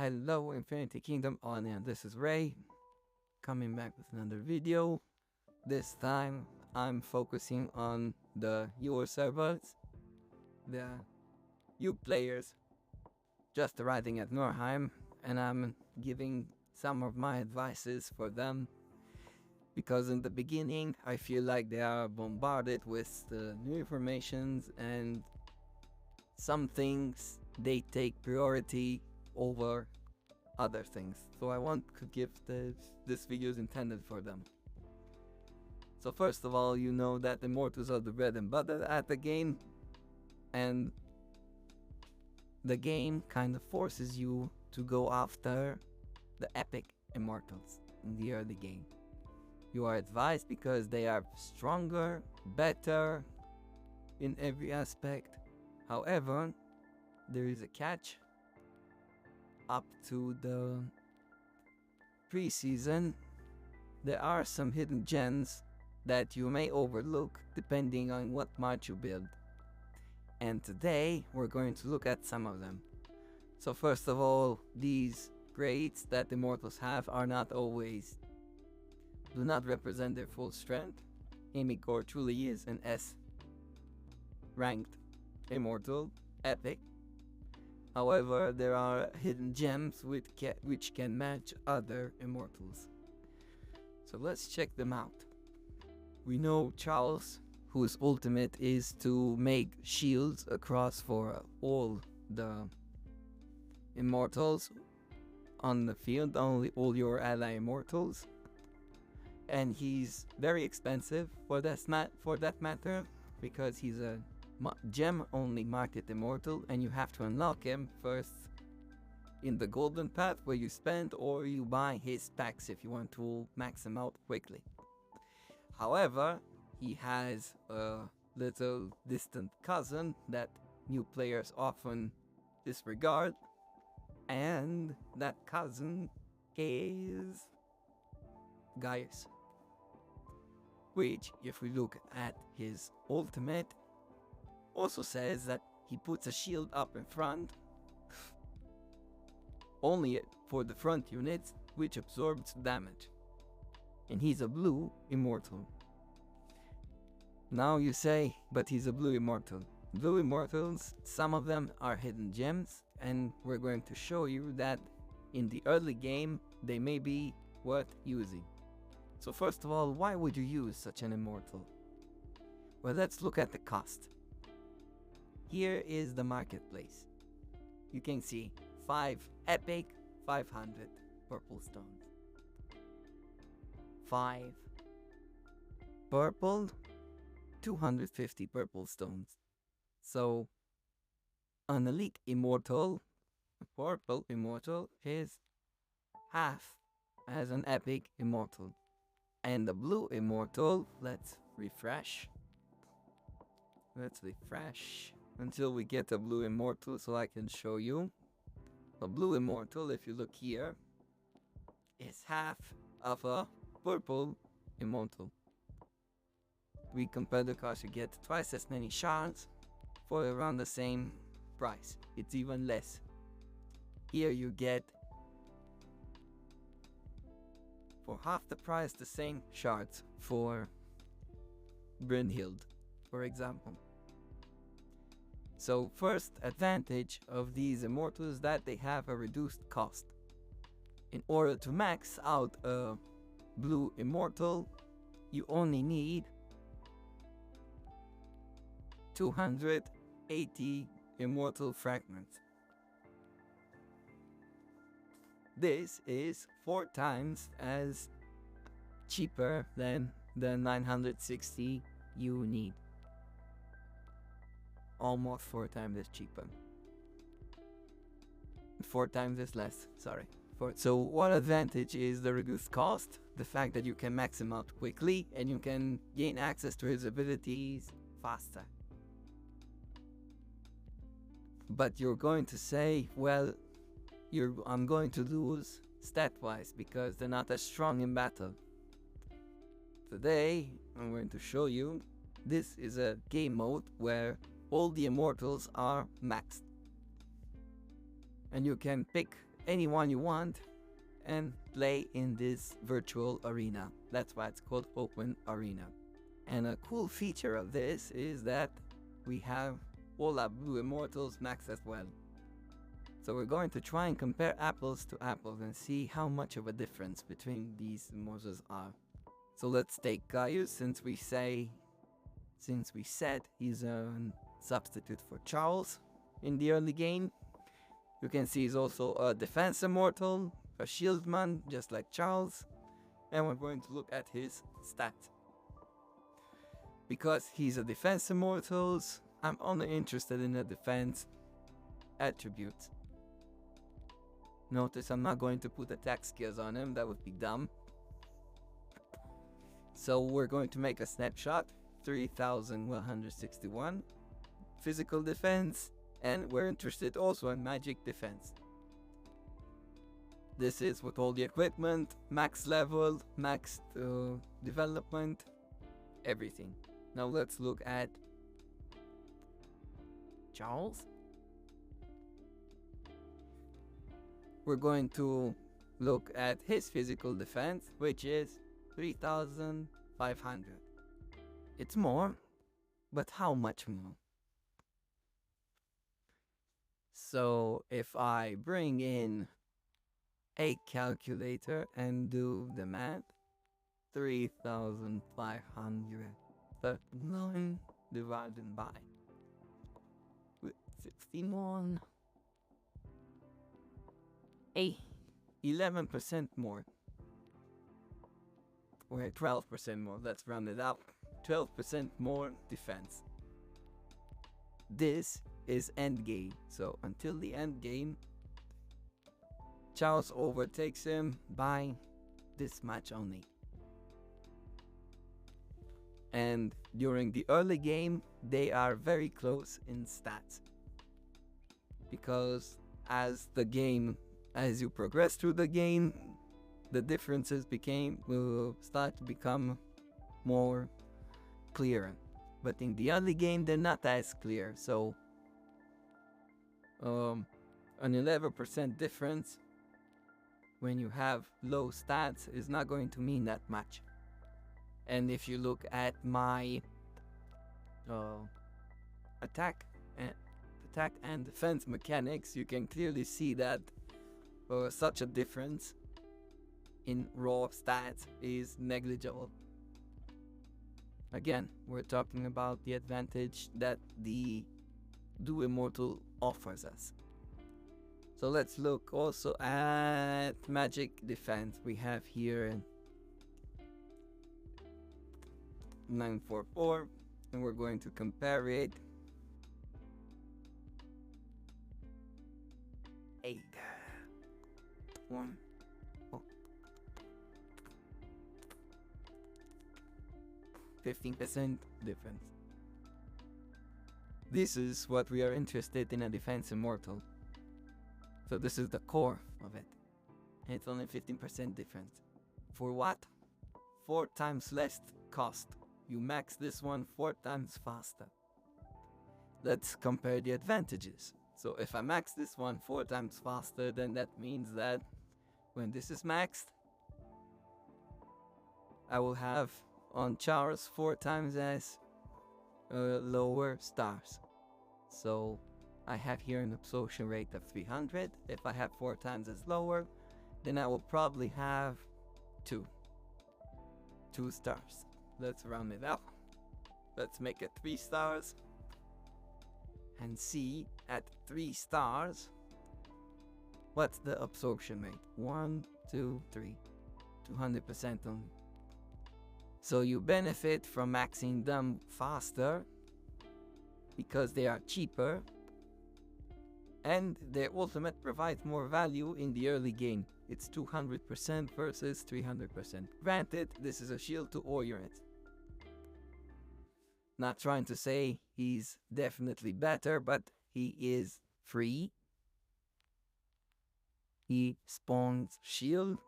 Hello InfinityKingdom, and this is Ray, coming back with another video. This time I'm focusing on the newer servers, the new players just arriving at Norheim, and I'm giving some of my advices for them, because in the beginning I feel like they are bombarded with the new informations, and some things they take priority over other things. So I want to give this video is intended for them. So first of all, you know that immortals are the bread and butter at the game, and the game kind of forces you to go after the epic immortals in the early game. You are advised because they are stronger, better in every aspect. However, there is a catch. Up to the pre-season, there are some hidden gems that you may overlook depending on what mod you build. And today we're going to look at some of them. So first of all, these grades that the immortals have are not always, do not represent their full strength. Emigor truly is an S ranked immortal, epic. However, there are hidden gems which can match other immortals. So let's check them out. We know Charles, whose ultimate is to make shields across for all the immortals on the field, only all your ally immortals. And he's very expensive for that matter, because he's a gem only market immortal, and you have to unlock him first in the golden path where you spend, or you buy his packs if you want to max him out quickly. However, he has a little distant cousin that new players often disregard, and that cousin is Gaius, which, if we look at his ultimate, also says that he puts a shield up in front only for the front units, which absorbs damage, and he's a blue immortal. Now you say, but he's a blue immortal. Blue immortals, some of them are hidden gems, and we're going to show you that in the early game they may be worth using. So first of all, why would you use such an immortal? Well, let's look at the cost. Here is the marketplace. You can see 5 epic, 500 purple stones. 5 purple, 250 purple stones. So an elite immortal, a purple immortal, is half as an epic immortal. And the blue immortal, let's refresh until we get a blue immortal so I can show you. A blue immortal, if you look here, is half of a purple immortal. We compare the cost, you get twice as many shards for around the same price. It's even less. Here you get, for half the price, the same shards for Brynhild, for example. So first advantage of these immortals is that they have a reduced cost. In order to max out a blue immortal, you only need 280 immortal fragments. This is 4 times as cheaper than the 960 you need. Almost 4 times as cheaper. 4 times as less, sorry. So what advantage is the reduced cost? The fact that you can max him out quickly and you can gain access to his abilities faster. But you're going to say, well, I'm going to lose stat-wise because they're not as strong in battle. Today, I'm going to show you, this is a game mode where all the immortals are maxed. And you can pick anyone you want and play in this virtual arena. That's why it's called Open Arena. And a cool feature of this is that we have all our blue immortals maxed as well. So we're going to try and compare apples to apples and see how much of a difference between these immortals are. So let's take Gaius, since we said he's a substitute for Charles in the early game. You can see he's also a defense immortal, a shieldman, just like Charles. And we're going to look at his stats. Because he's a defense immortal, I'm only interested in the defense attributes. Notice I'm not going to put attack skills on him, that would be dumb. So we're going to make a snapshot, 3161 physical defense, and we're interested also in magic defense. This is with all the equipment, max level, max development, everything. Now let's look at Charles. We're going to look at his physical defense, which is 3,500. It's more, but how much more? So if I bring in a calculator and do the math, 3,539 divided by 61, 11% more. Or 12% more, let's round it up. 12% more defense. This is endgame, so until the endgame, Charles overtakes him by this much only. And during the early game, they are very close in stats. Because as you progress through the game, the differences will start to become more clear. But in the early game, they're not as clear. So an 11% difference when you have low stats is not going to mean that much. And if you look at my attack and defense mechanics, you can clearly see that such a difference in raw stats is negligible. Again, we're talking about the advantage that the Duo Immortal offers us. So let's look also at magic defense. We have here 944, and we're going to compare it. 15% difference. This is what we are interested in a defense immortal. So this is the core of it. And it's only 15% difference. For what? 4 times less cost. You max this one 4 times faster. Let's compare the advantages. So if I max this one 4 times faster, then that means that when this is maxed, I will have on Charles 4 times as lower stars. So I have here an absorption rate of 300. If I have 4 times as lower, then I will probably have 2 stars. Let's round it up. Let's make it 3 stars. And see at 3 stars, what's the absorption rate? 1, 2, 3. 200% only. So you benefit from maxing them faster because they are cheaper, and their ultimate provides more value in the early game. It's 200% versus 300%. Granted, this is a shield to all units. Not trying to say he's definitely better, but he is free. He spawns shield,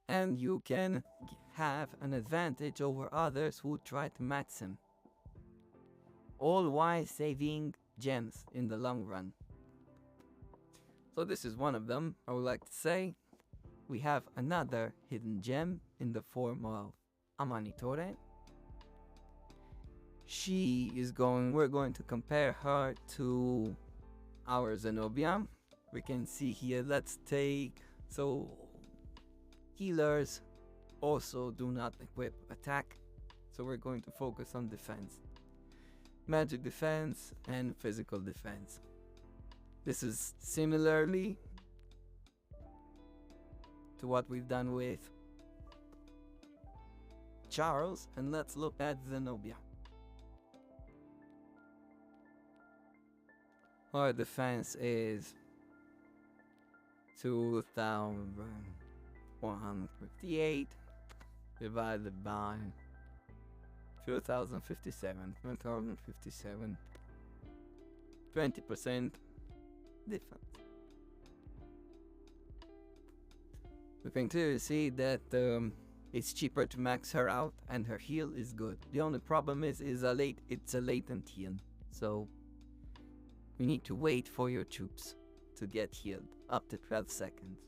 and you can have an advantage over others who try to match him, all while saving gems in the long run. So this is one of them, I would like to say. We have another hidden gem in the form of Amanitore. We're going to compare her to our Zenobia. We can see here, so healers also do not equip attack. So we're going to focus on defense. Magic defense and physical defense. This is similarly to what we've done with Charles, and let's look at Zenobia. Our defense is 2,158 divided by 2,057, 20% difference. We can clearly see that it's cheaper to max her out, and her heal is good. The only problem is it's a latent heal, so we need to wait for your troops to get healed up to 12 seconds.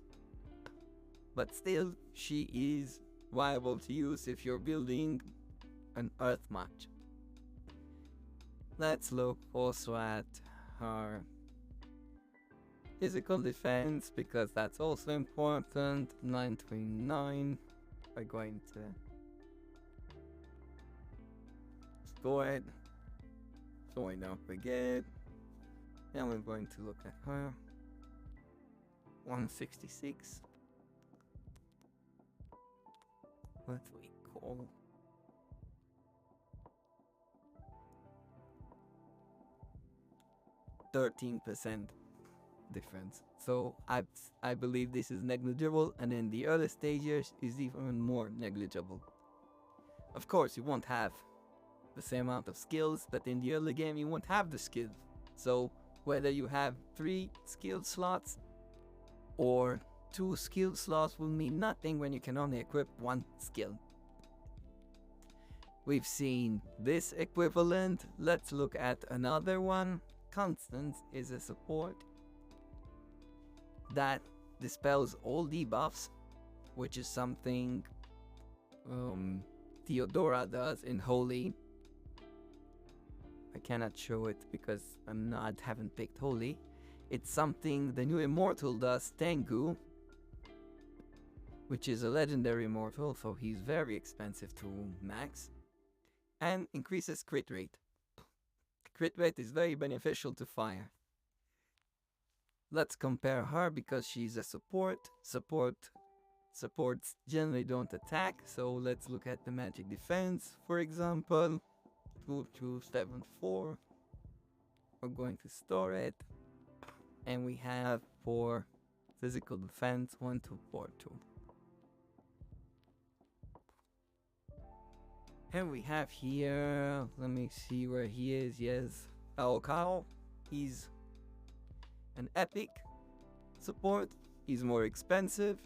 But still, she is viable to use if you're building an earth match. Let's look also at her physical defense, because that's also important. 929. We're going to store it so I don't forget. And we're going to look at her. 166. What we call 13% difference. So I believe this is negligible, and in the early stages is even more negligible. Of course, you won't have the same amount of skills, but in the early game you won't have the skills. So whether you have 3 skill slots or 2 skill slots will mean nothing when you can only equip 1 skill. We've seen this equivalent. Let's look at another one. Constance is a support that dispels all debuffs, which is something Theodora does in Holy. I cannot show it because I haven't picked Holy. It's something the new immortal does, Tengu, which is a legendary immortal, so he's very expensive to max, and increases crit rate. Crit rate is very beneficial to fire. Let's compare her because she's a support. Supports generally don't attack, so let's look at the magic defense, for example. 2274. We're going to store it, and we have for physical defense 1242. And we have here, let me see where he is. Yes, Aokao. He's an epic support. He's more expensive.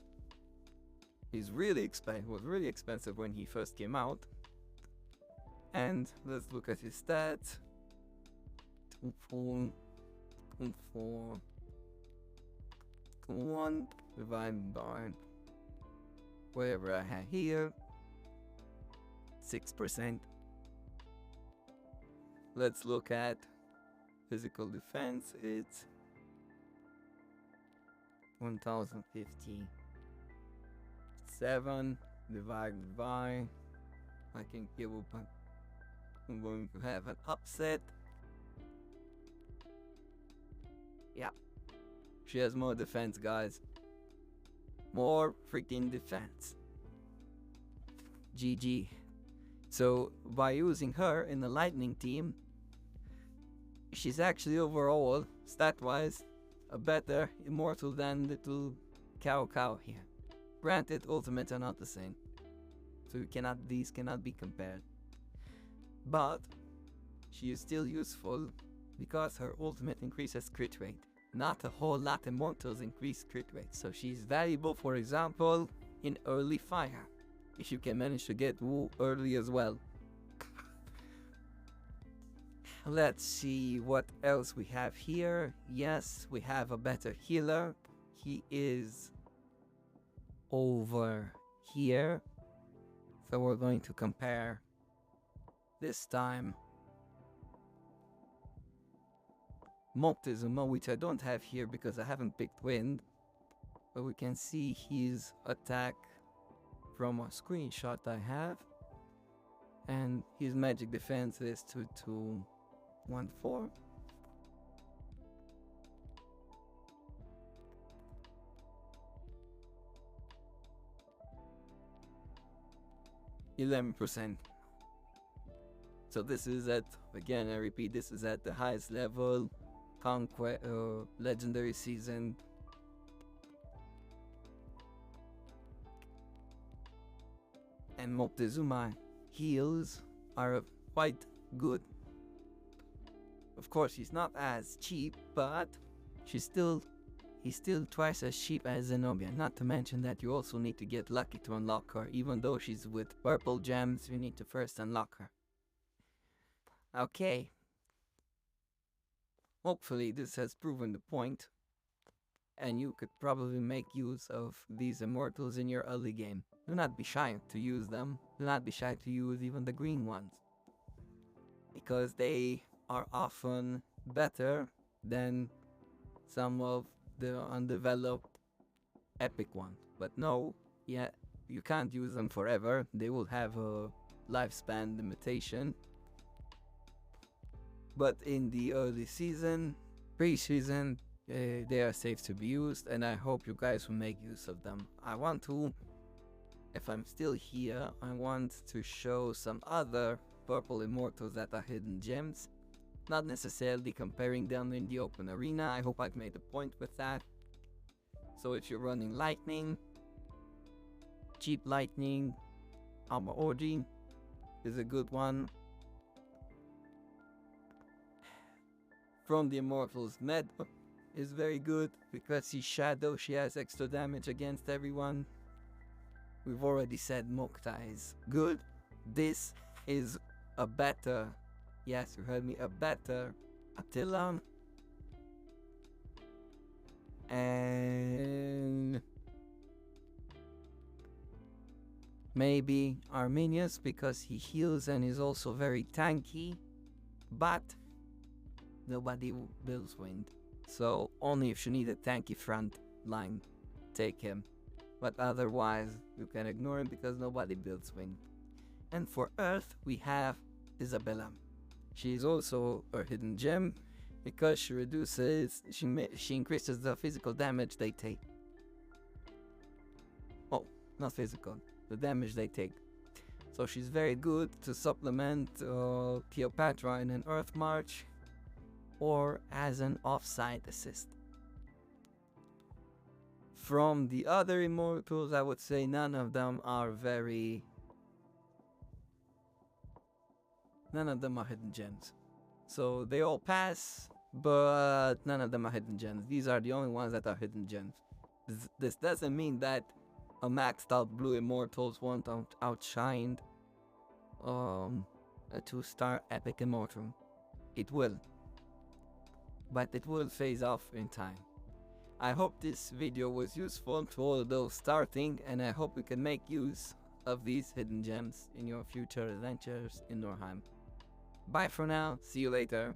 He's really expensive. Was really expensive when he first came out. And let's look at his stats. 2, 4, 1 divided by whatever I have here. 6%. Let's look at physical defense. It's 1057 divided by, I can give up. I'm going to have an upset. Yeah, she has more defense, guys. More freaking defense. GG. So by using her in the lightning team, she's actually overall, stat-wise, a better immortal than little Cao here. Granted, ultimates are not the same, so these cannot be compared. But she is still useful because her ultimate increases crit rate. Not a whole lot of immortals increase crit rate, so she's valuable, for example, in early fire, if you can manage to get Wu early as well. Let's see what else we have here. Yes, we have a better healer. He is over here. So we're going to compare this time Moctezuma, which I don't have here because I haven't picked Wind. But we can see his attack from a screenshot I have. And his magic defense is 2214. %. So this is at, again I repeat, this is at the highest level, conquest, legendary season. And Moctezuma heals are quite good. Of course, he's not as cheap, but he's still twice as cheap as Zenobia. Not to mention that you also need to get lucky to unlock her. Even though she's with purple gems, you need to first unlock her. Okay. Hopefully this has proven the point, and you could probably make use of these immortals in your early game. Do not be shy to use them. Do not be shy to use even the green ones, because they are often better than some of the undeveloped epic ones. But no, yeah, you can't use them forever. They will have a lifespan limitation. But in the early season, pre-season, they are safe to be used, and I hope you guys will make use of them. I want to, if I'm still here, I want to show some other purple immortals that are hidden gems. Not necessarily comparing them in the open arena. I hope I've made a point with that. So if you're running lightning, cheap lightning, Alma Orgy is a good one. From the immortals, Med is very good because she's shadow, she has extra damage against everyone. We've already said Mokta is good. This is a better, yes, you heard me, a better Attila. And maybe Arminius because he heals and is also very tanky. But nobody builds Wind. So only if you need a tanky front line, take him. But otherwise, you can ignore him because nobody builds Wind. And for Earth, we have Isabella. She is also a hidden gem because she reduces, she increases the physical damage they take. Oh, not physical, the damage they take. So she's very good to supplement Cleopatra in an Earth March or as an offside assist. From the other immortals, I would say none of them are hidden gems. So they all pass, but none of them are hidden gems. These are the only ones that are hidden gems. This doesn't mean that a maxed out blue immortals won't outshine a 2-star epic immortal. It will. But it will phase off in time. I hope this video was useful to all those starting, and I hope you can make use of these hidden gems in your future adventures in Norheim. Bye for now, see you later.